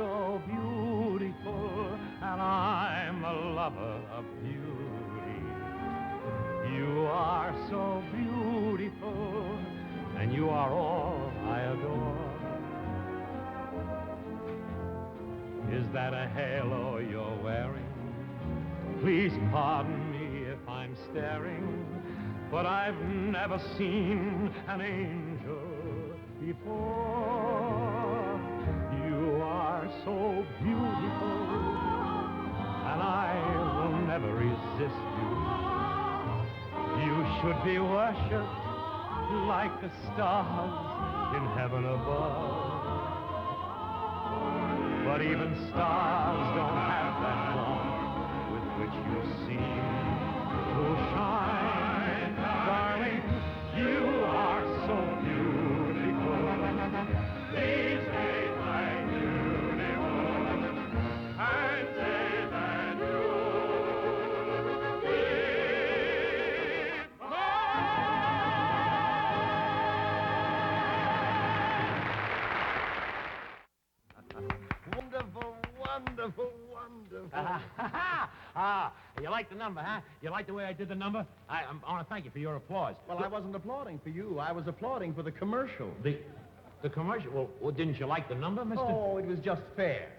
so beautiful, and I'm a lover of beauty. You are so beautiful, and you are all I adore. Is that a halo you're wearing? Please pardon me if I'm staring, but I've never seen an angel before. You are so beautiful, and I will never resist you. You should be worshipped like the stars in heaven above. But even stars don't have that warmth with which you seem to shine. Darling, you are so beautiful. Please make my beautiful and say that you Wonderful, wonderful, wonderful. You like the number, huh? You like the way I did the number? I want to thank you for your applause. Well, I wasn't applauding for you. I was applauding for the commercial. The commercial? Well, didn't you like the number, Mr.? Oh, it was just fair.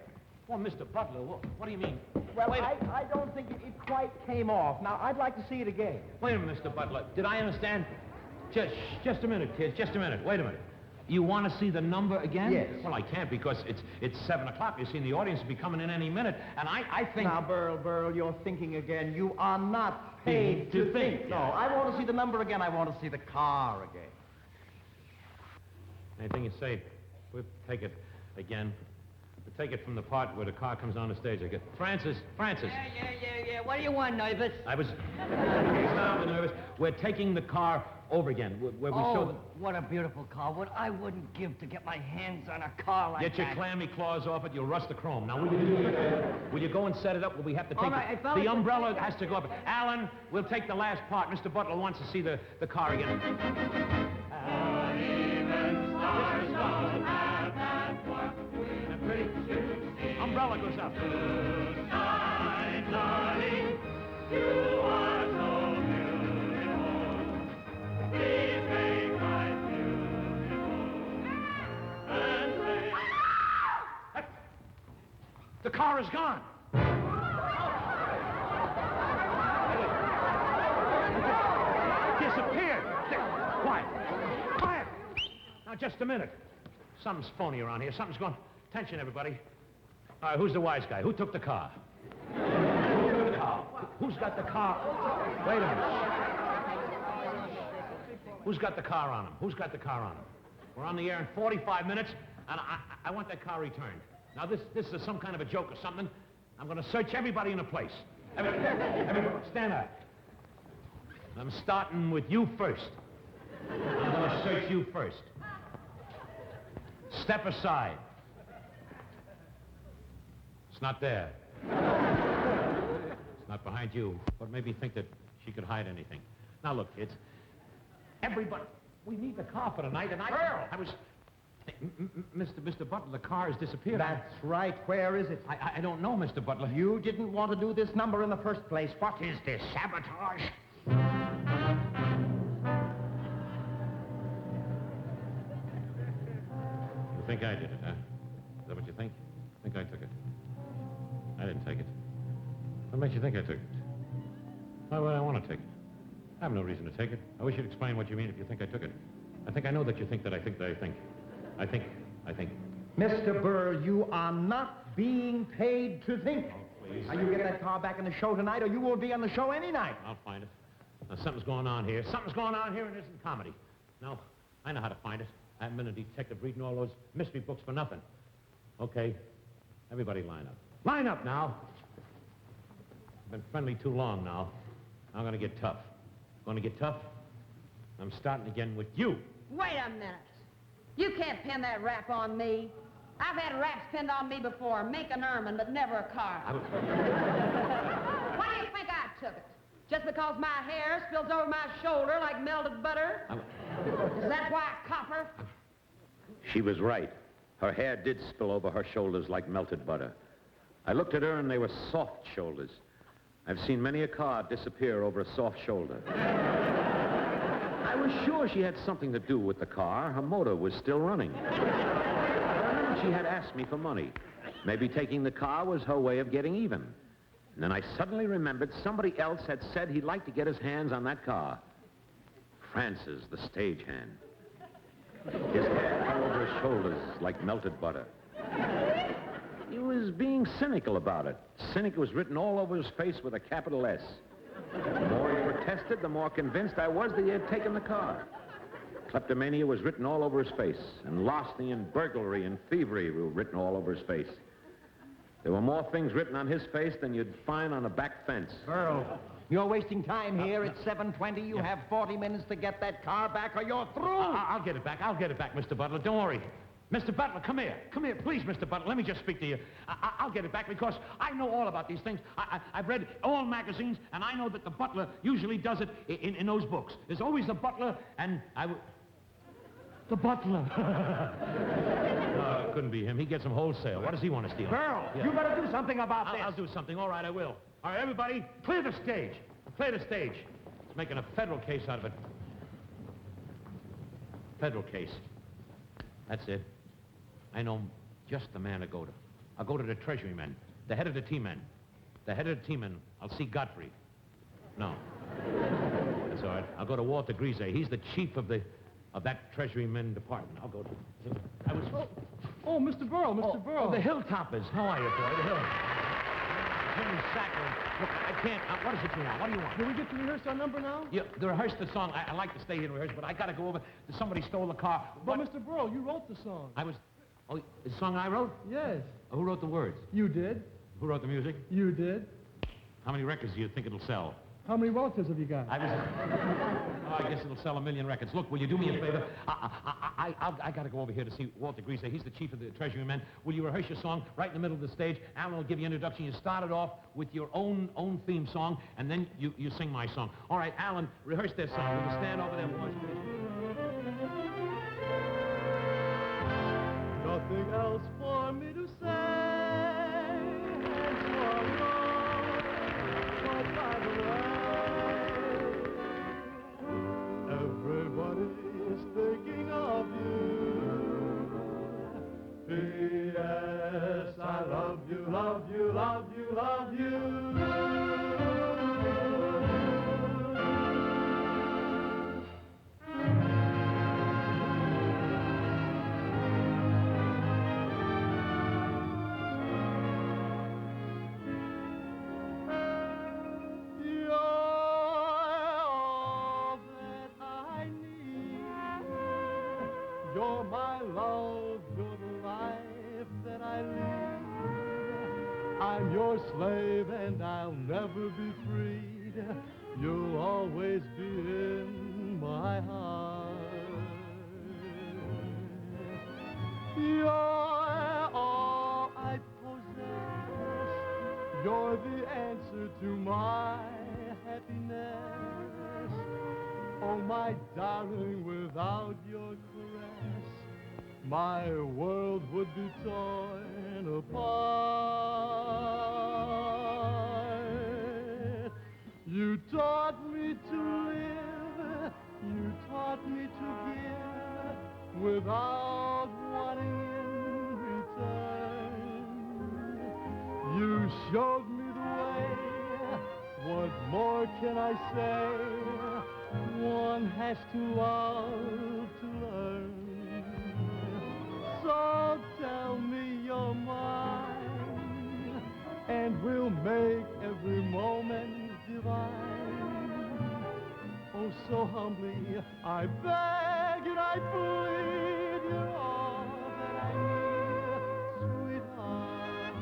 Well, Mr. Butler, what do you mean? Well, I don't think it quite came off. Now, I'd like to see it again. Wait a minute, Mr. Butler. Did I understand? Just a minute, kids. Just a minute. Wait a minute. You want to see the number again? Yes. Well, I can't because it's 7 o'clock. You see, the audience will be coming in any minute, and I think... Now, Burl, you're thinking again. You are not paid to think. No, I want to see the number again. I want to see the car again. Anything you say, we'll take it again. We'll take it from the part where the car comes on the stage. I get Francis. Yeah. What do you want, nervous? I was... Stop, nervous. We're taking the car over again, where we show the... What a beautiful car. What I wouldn't give to get my hands on a car like Get that. your clammy claws off it, you'll rust the chrome. Now, will you go and set it up? Will we have to take All right, the umbrella has to go up. Alan, we'll take the last part. Mr. Butler wants to see the car again. Pretty. Umbrella goes up. darling, you are so beautiful. Please make life beautiful. And say... The car is gone. Disappeared. Quiet. Quiet. Now, just a minute. Something's phony around here. Something's going... Attention, everybody. All right, who's the wise guy? Who took the car? Who took the car? Who's got the car? Wait a minute. Who's got the car on him? Who's got the car on him? We're on the air in 45 minutes, and I want that car returned. Now, this is some kind of a joke or something. I'm going to search everybody in the place. Everybody, stand up. I'm starting with you first. I'm going to search you first. Step aside. It's not there. It's not behind you. What made me think that she could hide anything? Now, look, kids. Everybody, we need the car for tonight, and I was... Mr. Butler, the car has disappeared. That's right. Where is it? I don't know, Mr. Butler. You didn't want to do this number in the first place. What is this, sabotage? You think I did it, huh? Is that what you think? Think I took it? I didn't take it. What makes you think I took it? Why would I want to take it? I have no reason to take it. I wish you'd explain what you mean if you think I took it. I think I know that you think that I think that I think. I think. Mr. Berle, you are not being paid to think. Oh, please. Are you getting that car back in the show tonight, or you won't be on the show any night? I'll find it. Now, something's going on here. Something's going on here and it isn't comedy. No, I know how to find it. I haven't been a detective reading all those mystery books for nothing. Okay, everybody line up. Line up now. I've been friendly too long now. I'm going to get tough. Going to get tough? I'm starting again with you. Wait a minute. You can't pin that rap on me. I've had raps pinned on me before, Mink and Ermine, but never a car. Why do you think I took it? Just because my hair spills over my shoulder like melted butter? Is that why, copper? She was right. Her hair did spill over her shoulders like melted butter. I looked at her and they were soft shoulders. I've seen many a car disappear over a soft shoulder. I was sure she had something to do with the car. Her motor was still running. I remember she had asked me for money. Maybe taking the car was her way of getting even. And then I suddenly remembered somebody else had said he'd like to get his hands on that car. Francis, the stagehand. His hair fell over his shoulders like melted butter. He was being cynical about it. Cynic was written all over his face with a capital S. The more he protested, the more convinced I was that he had taken the car. Kleptomania was written all over his face, and larceny and burglary and thievery were written all over his face. There were more things written on his face than you'd find on a back fence. Burle, you're wasting time here. It's 7:20. You have 40 minutes to get that car back or you're through. I'll get it back. I'll get it back, Mr. Butler. Don't worry. Mr. Butler, come here. Come here, please, Mr. Butler. Let me just speak to you. I'll get it back because I know all about these things. I've read all magazines, and I know that the butler usually does it in those books. There's always the butler, and the butler. No, it couldn't be him. He gets them wholesale. What does he want to steal? Burle, you better do something about this. I'll do something. All right, I will. All right, everybody, clear the stage. Clear the stage. It's making a federal case out of it. Federal case. That's it. I know just the man to go to. I'll go to the Treasury Men, the head of the T-Men. The head of the T-Men. I'll see Godfrey. No. That's all right. I'll go to Walter Greaza. He's the chief of that Treasury Men department. I'll go to... I was... Oh, Mr. Berle, Mr. Berle. Oh, the Hilltoppers. How are you, boy? The Hill. Jimmy Sackler. Look, I can't... what is it you want? What do you want? Can we get to rehearse our number now? Yeah, to rehearse the song. I like to stay here and rehearse, but I got to go over. Somebody stole the car. But, Mr. Berle, you wrote the song. I was... Oh, the song I wrote? Yes. Who wrote the words? You did. Who wrote the music? You did. How many records do you think it'll sell? How many relatives have you got? I guess it'll sell 1 million records. Look, will you do me a favor? I got to go over here to see Walter Greaza. He's the chief of the Treasury Men. Will you rehearse your song right in the middle of the stage? Alan will give you an introduction. You start it off with your own theme song, and then you sing my song. All right, Alan, rehearse their song. Will you stand over there, boys? Nothing else for me to say, and so I know, but by the way, everybody is thinking of you. P.S. I love you, love you, love you, love you. You're my love, you're the life that I lead. I'm your slave and I'll never be freed. You'll always be in my heart. You're all I possess. You're the answer to my happiness. Oh, my darling, without your caress, my world would be torn apart. You taught me to live, you taught me to give, without wanting in return. You showed me the way, what more can I say? One has to love to learn. So tell me you're mine, and we'll make every moment divine. Oh, so humbly I beg and I plead, you're all that I need, sweetheart.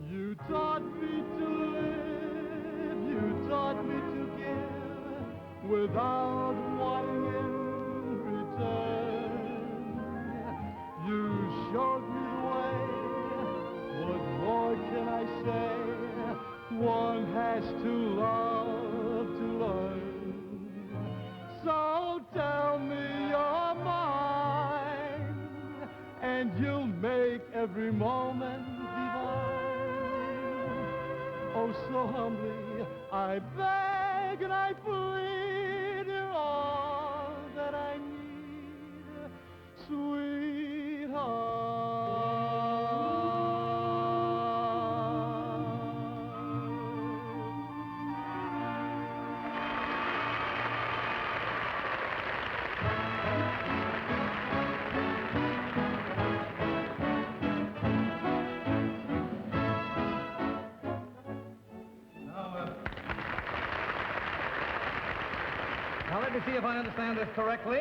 You taught me to live, you taught me to give, without wanting in return. You showed me the way, what more can I say? One has to love to learn. So tell me you're mine. moment divine. Oh, so humbly I beg and I plead, you're all that I need, sweetheart. Now, let me see if I understand this correctly.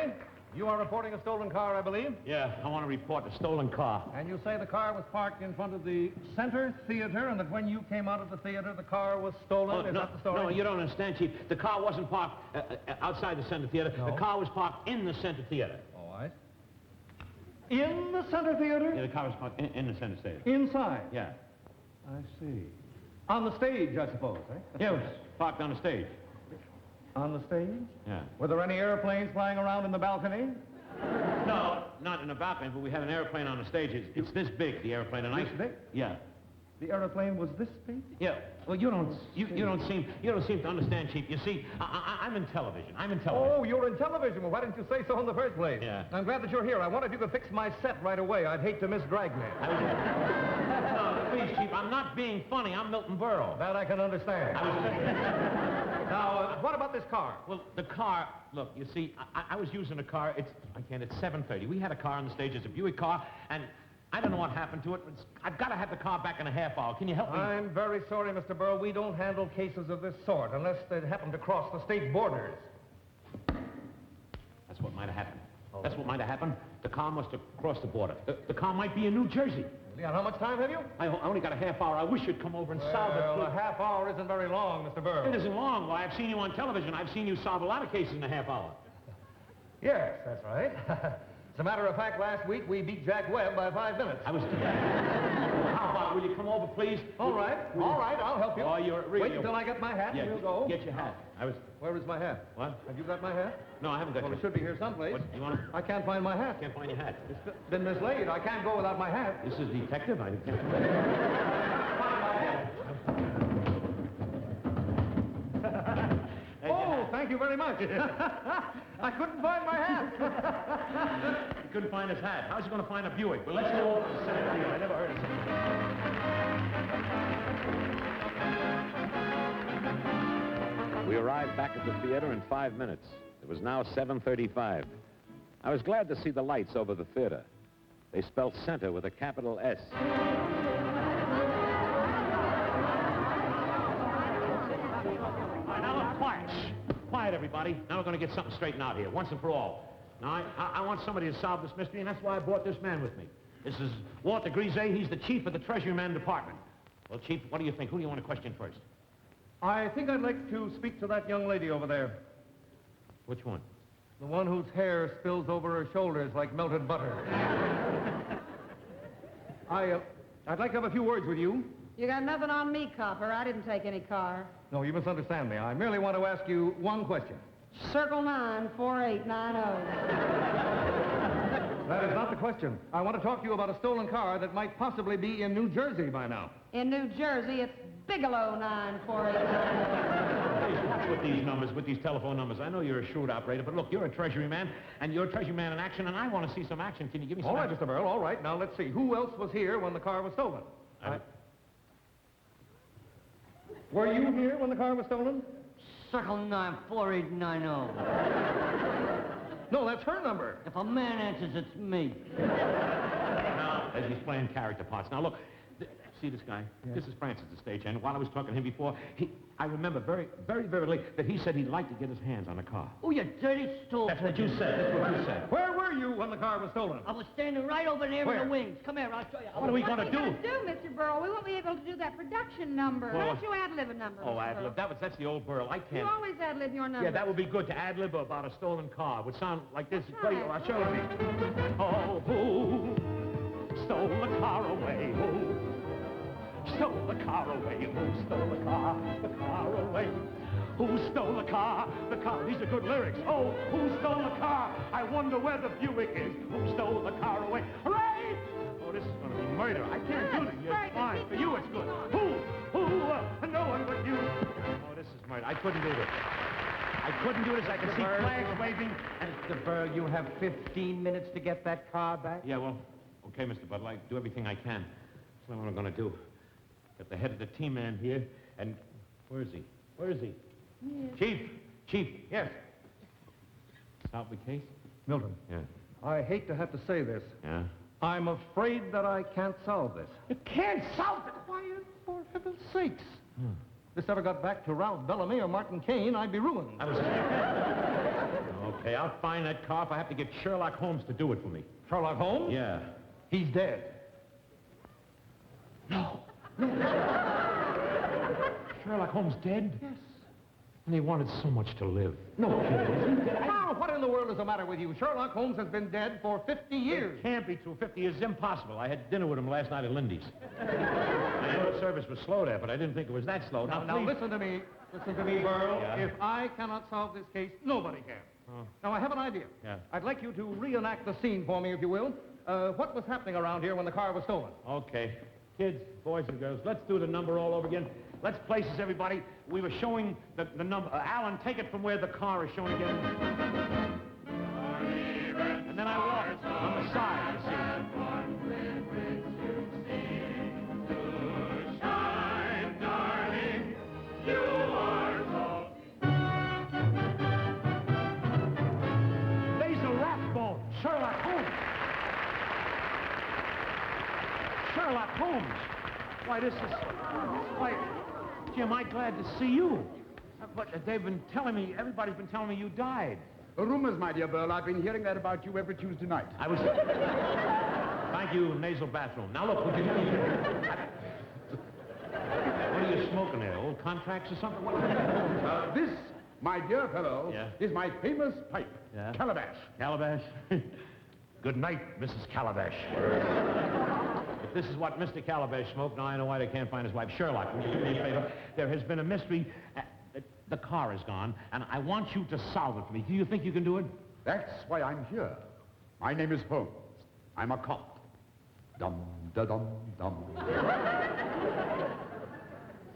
You are reporting a stolen car, I believe? Yeah, I want to report a stolen car. And you say the car was parked in front of the Center Theater, and that when you came out of the theater, the car was stolen? Is that the story? No, you don't understand, Chief. The car wasn't parked outside the Center Theater. No. The car was parked in the Center Theater. All right. In the Center Theater? Yeah, the car was parked in the Center Theater. Inside? Yeah. I see. On the stage, I suppose, eh? Yeah, it was parked on the stage. On the stage? Yeah. Were there any airplanes flying around in the balcony? No, not in the balcony, but we had an airplane on the stage. It's this big, the airplane, and This big? Yeah. The airplane was this big? Yeah. Well, you don't seem to understand, Chief. You see, I'm in television. I'm in television. Oh, you're in television. Well, why didn't you say so in the first place? Yeah. I'm glad that you're here. I wonder if you could fix my set right away. I'd hate to miss Dragnet. No, please, Chief. I'm not being funny. I'm Milton Berle. That I can understand. Now, what about this car? Well, the car. Look, you see, I was using a car. It's 7:30. We had a car on the stage. It's a Buick car, and I don't know what happened to it. I've got to have the car back in a half hour. Can you help me? I'm very sorry, Mr. Berle. We don't handle cases of this sort unless they happen to cross the state borders. That's what might have happened. That's what might have happened. The car must have crossed the border. The car might be in New Jersey. Yeah, how much time have you? I only got a half hour. I wish you'd come over and solve it. Well, a half hour isn't very long, Mr. Berle. It isn't long. Why, I've seen you on television. I've seen you solve a lot of cases in a half hour. Yes, that's right. As a matter of fact, last week we beat Jack Webb by 5 minutes. I was... How about, will you come over, please? All right, I'll help you. Oh, you're really... Wait until I get my hat, Yeah, and we'll go. get your hat. Where is my hat? What? Have you got my hat? No, I haven't got Well, your... it should be here someplace. What, you want to... I can't find my hat. Can't find your hat. It's been mislaid. I can't go without my hat. This is detective. I can't... Find my hat. Oh, thank you very much. I couldn't find my hat. He couldn't find his hat. How's he going to find a Buick? Well, let's go over to the Center Theater. I never heard of it. We arrived back at the theater in 5 minutes. It was now 7:35. I was glad to see the lights over the theater. They spelled center with a capital S. All right, now look, quiet. Shh. Quiet, everybody. Now we're going to get something straightened out here, once and for all. Now, I want somebody to solve this mystery, and that's why I brought this man with me. This is Walter Greaza. He's the chief of the Treasury Men department. Well, Chief, what do you think? Who do you want to question first? I think I'd like to speak to that young lady over there. Which one? The one whose hair spills over her shoulders like melted butter. I'd like to have a few words with you. You got nothing on me, copper. I didn't take any car. No, you misunderstand me. I merely want to ask you one question. Circle 94890. That is not the question. I want to talk to you about a stolen car that might possibly be in New Jersey by now. In New Jersey, it's Bigelow 94890. What's with these numbers, with these telephone numbers? I know you're a shrewd operator, but look, you're a Treasury man, and you're a Treasury man in action, and I want to see some action. Can you give me some All right, action? Mr. Berle, all right. Now, let's see. Who else was here when the car was stolen? Were you here when the car was stolen? Circle 94890. No, that's her number. If a man answers, it's me. Now, as he's playing character parts. Now, look, see this guy? Yes. This is Francis, the stagehand. While I was talking to him before, I remember very, very vividly that he said he'd like to get his hands on the car. Oh, you dirty stool. That's what you said. That's what you said. Where were you when the car was stolen? I was standing right over there Where? in the wings. Come here, I'll show you. What are we going to do? Mr. Burl? We won't be able to do that production number. Well, Why don't you ad-lib a number, Oh, Mr. ad-lib. Burl? That's the old Burl. I You can't. always ad-lib your number. Yeah, that would be good to ad-lib about a stolen car. It would sound like this. That's Play, right. show me. Oh, who stole the car away? Who stole the car away? Who stole the car? The car away. Who stole the car? The car. These are good lyrics. Oh, who stole the car? I wonder where the Buick is. Who stole the car away? Hooray! this is going to be murder. I can't do this. Murder. It's fine. For you, it's good. Who? No one but you. Oh, this is murder. I couldn't do this. I couldn't do this. I can see flags waving. And Mr. Berle, you have 15 minutes to get that car back. yeah, well, okay, Mr. Butler. I do everything I can. That's what I'm going to do. Got the head of the team man here, and where is he? Where is he? Yeah. Chief. Yes. Solve the case? Milton, Yeah. I hate to have to say this. Yeah. I'm afraid that I can't solve this. You can't solve it. Quiet, for heaven's sakes. If this ever got back to Ralph Bellamy or Martin Kane, I'd be ruined. I was... Okay, I'll find that car if I have to get Sherlock Holmes to do it for me. Sherlock Holmes? Yeah. He's dead. Sherlock Holmes dead? Yes. And he wanted so much to live. No kidding. Now, what in the world is the matter with you? Sherlock Holmes has been dead for 50 years. It can't be true. 50 years is impossible. I had dinner with him last night at Lindy's. I know the service was slow there, but I didn't think it was that slow. Now, please. listen to me. Listen to me, Berle. Yeah. If I cannot solve this case, nobody can. Oh. Now, I have an idea. Yeah. I'd like you to reenact the scene for me, if you will. What was happening around here when the car was stolen? Okay. Kids, boys and girls, let's do the number all over again. Let's places everybody. We were showing the number. Alan, take it from where the car is shown again. And then I walked on the side, you see. Basil Rathbone, Sherlock Holmes. Sherlock Holmes. Why, this is... Why, Jim, I'm glad to see you. But they've been telling me, everybody's been telling me you died. Rumors, my dear Berle. I've been hearing that about you every Tuesday night. I was... Thank you, nasal bathroom. Now, look, would you... What are you smoking there? Old contracts or something? What... This, my dear fellow, Yeah. is my famous pipe. Yeah. Calabash. Calabash? Good night, Mrs. Calabash. If this is what Mr. Calabash smoked, now I know why they can't find his wife. Sherlock, will you do me a favor? There has been a mystery. The car is gone, and I want you to solve it for me. Do you think you can do it? That's why I'm here. My name is Holmes. I'm a cop. Dum, da, dum, dum.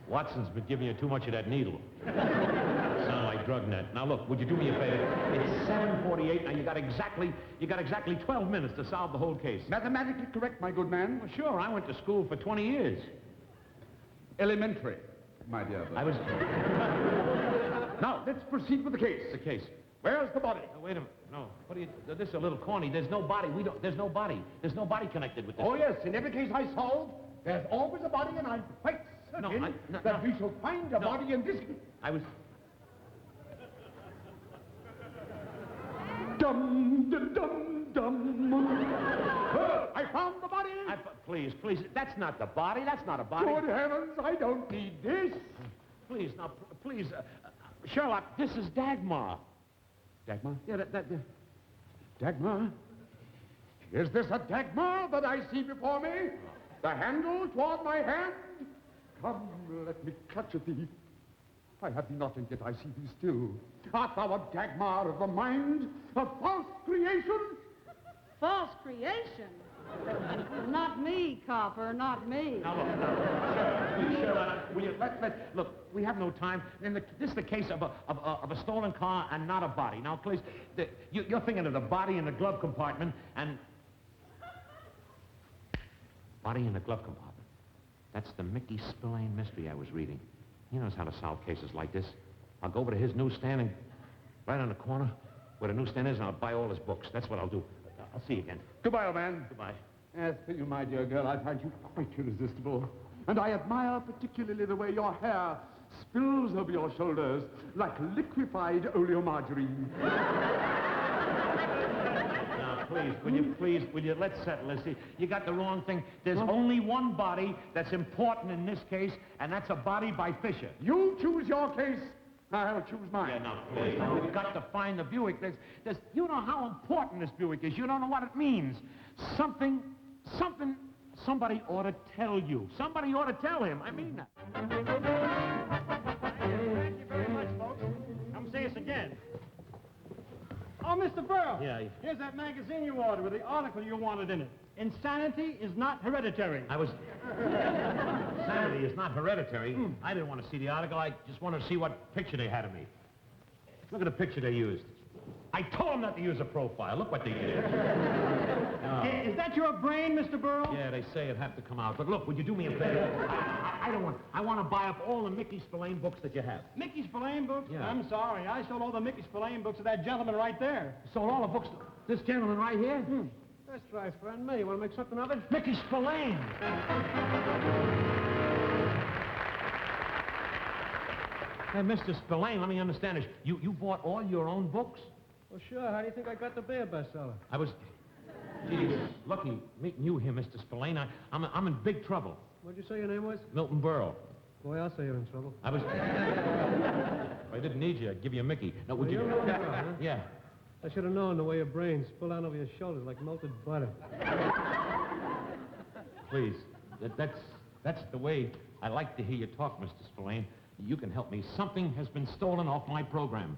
Watson's been giving you too much of that needle. Sound like drug net. Now look, would you do me a favor? It's 7:48. Now you got exactly 12 minutes to solve the whole case. Mathematically correct, my good man. Well, sure, I went to school for 20 years. Elementary, my dear Berle. I was... Now, let's proceed with the case. The case. Where's the body? Wait a minute. No. What are you... This is a little corny. There's no body. There's no body. There's no body connected with this. Oh, yes. In every case I solve, there's always a body, and I'm quite certain that we shall find a body in this... I was... Dum, dum, dum, dum. I found the body. Please, that's not the body. That's not a body. Good heavens, I don't need this. Please, now, please. Sherlock, this is Dagmar. Dagmar? Yeah, Dagmar? Is this a Dagmar that I see before me? The handle toward my hand? Come, let me clutch at thee. I have nothing, yet I see thee still. Art thou a Dagmar of the mind? A false creation? False creation? Not me, copper, not me. Now, look, Sherlock, will you look, we have no time. This is the case of a stolen car and not a body. Now, please, you're thinking of the body in the glove compartment and... Body in the glove compartment. That's the Mickey Spillane mystery I was reading. He knows how to solve cases like this. I'll go over to his newsstand and right on the corner where the newsstand is, and I'll buy all his books. That's what I'll do. I'll see you again. Goodbye, old man. Goodbye. As for you, my dear girl, I find you quite irresistible. And I admire particularly the way your hair spills over your shoulders like liquefied oleomargarine. Now, will you, let's settle this. You got the wrong thing. There's only one body that's important in this case, and that's a body by Fisher. You choose your case, I'll choose mine. Yeah, now, please. We've got to find the Buick. You know how important this Buick is. You don't know what it means. Somebody ought to tell you. Somebody ought to tell him. I mean that. Thank you very much, folks. Come see us again. Oh, Mr. Berle. Yeah. Here's that magazine you ordered with the article you wanted in it. Insanity is not hereditary. Sanity is not hereditary. I didn't want to see the article. I just wanted to see what picture they had of me. Look at the picture they used. I told them not to use a profile. Look what they did. Is that your brain, Mr. Berle? Yeah, they say it'd have to come out. But look, would you do me a favor? I want to buy up all the Mickey Spillane books that you have. Mickey Spillane books? Yeah. I'm sorry. I sold all the Mickey Spillane books to that gentleman right there. Sold all the books to this gentleman right here? That's right, friend. Me, you want to make something of it? Mickey Spillane. Hey, Mr. Spillane, let me understand this. You bought all your own books? Well, sure. How do you think I got to be a bestseller? I was... Gee, lucky meeting you here, Mr. Spillane. I'm in big trouble. What'd you say your name was? Milton Berle. Boy, I'll say you're in trouble. I was... If I didn't need you, I'd give you a Mickey. Now, would you... You're Milton Berle, huh? Yeah. I should have known the way your brain spilled down over your shoulders like melted butter. Please. That's the way I like to hear you talk, Mr. Spillane. You can help me. Something has been stolen off my program.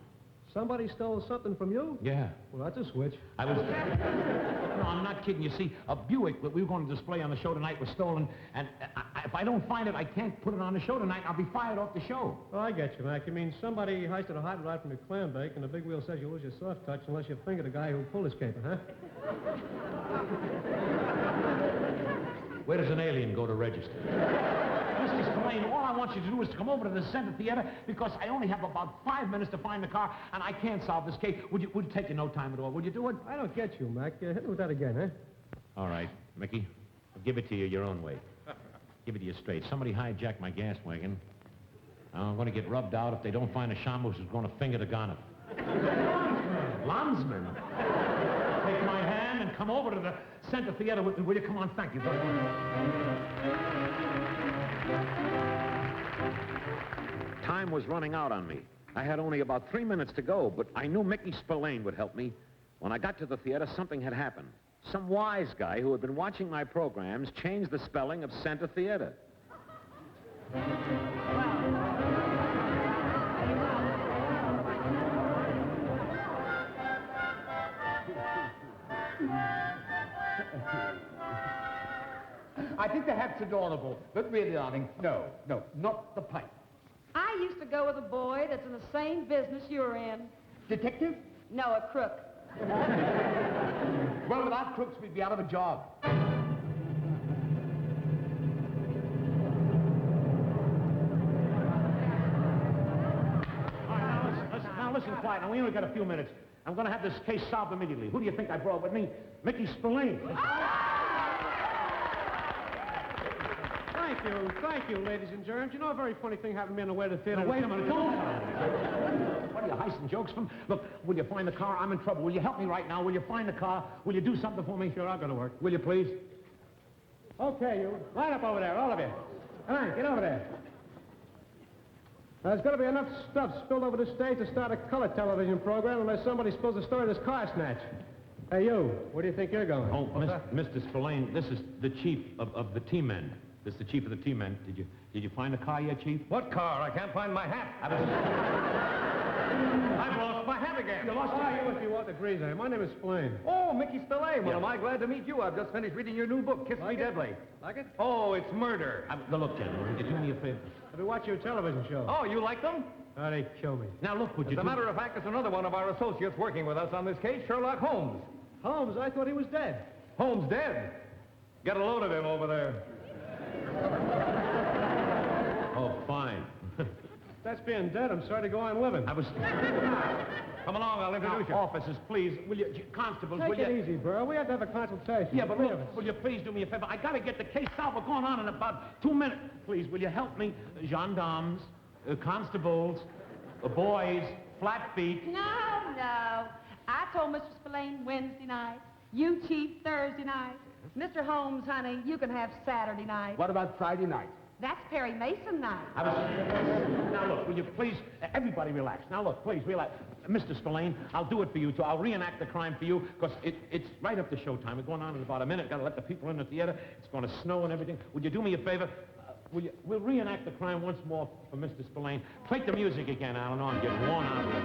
Somebody stole something from you? Yeah. Well, that's a switch. I was... No, I'm not kidding. You see, a Buick that we were going to display on the show tonight was stolen, and if I don't find it, I can't put it on the show tonight. I'll be fired off the show. Oh, I get you, Mac. You mean somebody heisted a hot rod from your clam bake, and the big wheel says you lose your soft touch unless you finger the guy who pulled his caper, huh? Where does an alien go to register? Mr. Spillane, all I want you to do is to come over to the Center Theater because I only have about 5 minutes to find the car, and I can't solve this case. Would you take you no time at all? Would you do it? I don't get you, Mac. Hit me with that again, huh? All right, Mickey. I'll give it to you your own way. Give it to you straight. Somebody hijacked my gas wagon. I'm going to get rubbed out if they don't find a shamus who's going to finger the gunner. Landsman? Take my hand and come over to the Center Theater with me, will you? Come on, thank you very much. Time was running out on me. I had only about 3 minutes to go, but I knew Mickey Spillane would help me. When I got to the theater, something had happened. Some wise guy who had been watching my programs changed the spelling of Center Theater. I think the hat's adorable, but really, darling, no, not the pipe. I used to go with a boy that's in the same business you're in. Detective? No, a crook. Well, without crooks, we'd be out of a job. All right, now listen quiet. Now, we only got a few minutes. I'm going to have this case solved immediately. Who do you think I brought with me? Mickey Spillane. Thank you, ladies and germs. You know, a very funny thing happened to me on the way to the theater. Now, wait a minute. Don't. What are you heisting jokes from? Look, will you find the car? I'm in trouble. Will you help me right now? Will you find the car? Will you do something for me? Sure, I'll go to work. Will you, please? Okay, you. Line up over there, all of you. Come on, get over there. There's going to be enough stuff spilled over the stage to start a color television program unless somebody spills the story of this car snatch. Hey, you, where do you think you're going? Oh, Mr. Spillane, this is the chief of the T-Men. This is the chief of the T-Men. Did you find the car yet, Chief? What car? I can't find my hat. I've lost my hat again. You lost you if you want the Greaza. My name is Spillane. Oh, Mickey Spillane. Well, am I glad to meet you? I've just finished reading your new book, Kiss Me Deadly. Like it? Oh, it's murder. Look, gentlemen, would you do me a favor? I've been watching your television show. Oh, you like them? Oh, they kill me. Now, look, would you As a matter of fact, there's another one of our associates working with us on this case, Sherlock Holmes. Holmes, I thought he was dead. Holmes dead. Get a load of him over there. Oh, fine. That's being dead. I'm sorry to go on living. I was... Come along, I'll introduce you. Officers, please, will you... Constables, Take will it you... easy, Burl. We have to have a consultation. Yeah, but Three look, of us. will you please do me a favor? I gotta get the case solved. We're going on in about 2 minutes. Please, will you help me? Gendarmes, constables, boys, flat feet. No. I told Mr. Spillane Wednesday night. You, Chief, Thursday night. Mr. Holmes, honey, you can have Saturday night. What about Friday night? That's Perry Mason night. Now, look, will you please... Everybody relax. Now, look, please, relax. Mr. Spillane, I'll do it for you, too. I'll reenact the crime for you, because it's right up to showtime. We're going on in about a minute. Got to let the people in the theater. It's going to snow and everything. Would you do me a favor? We'll reenact the crime once more for Mr. Spillane. Play the music again, Alan. I'm getting worn out with it.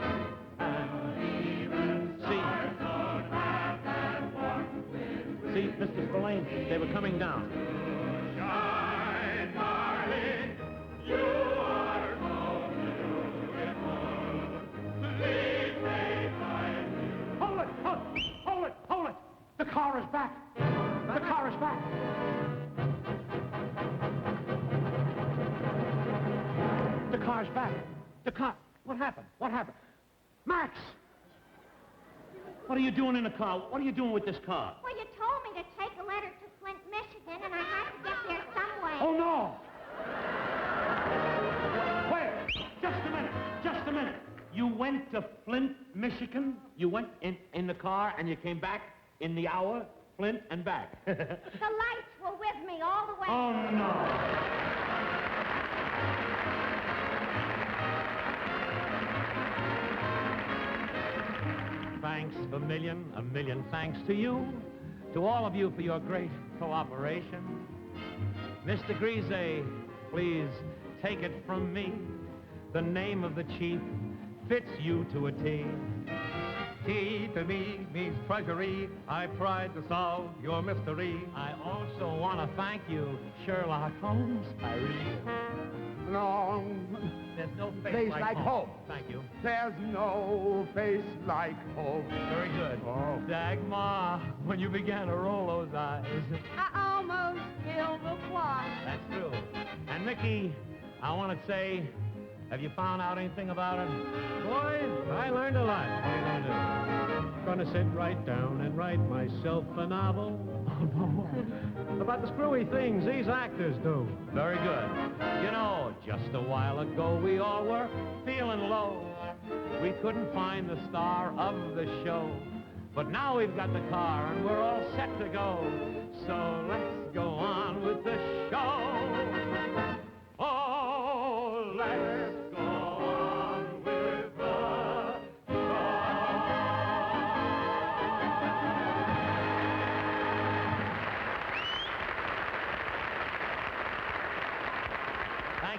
See, Mr. Spillane, they were coming down. Shine, darling, you are so beautiful. Please take my view. Hold it! Hold it! The car is back. The car is back. The car's back. The car... What happened? Max! What are you doing in the car? What are you doing with this car? Well, you told me to take a letter to Flint, Michigan, and I had to get there some way. Oh, no! Wait! Just a minute. You went to Flint, Michigan? You went in the car and you came back in the hour, Flint and back. The lights were with me all the way. Oh, no. Thanks a million thanks to you, to all of you for your great cooperation. Mr. Greaza, please take it from me. The name of the chief fits you to a T. T to me means treasury. I tried to solve your mystery. I also want to thank you, Sherlock Holmes. I really do. No. There's no face like home. Thank you. There's no face like home. Very good. Oh. Dagmar, when you began to roll those eyes. I almost killed the fly. That's true. And Mickey, I want to say, have you found out anything about it? Boys, I learned a lot. What are you going to do? Going to sit right down and write myself a novel. Oh, no. About the screwy things these actors do. Very good. You know, just a while ago we all were feeling low. We couldn't find the star of the show. But now we've got the car and we're all set to go. So let's go on with the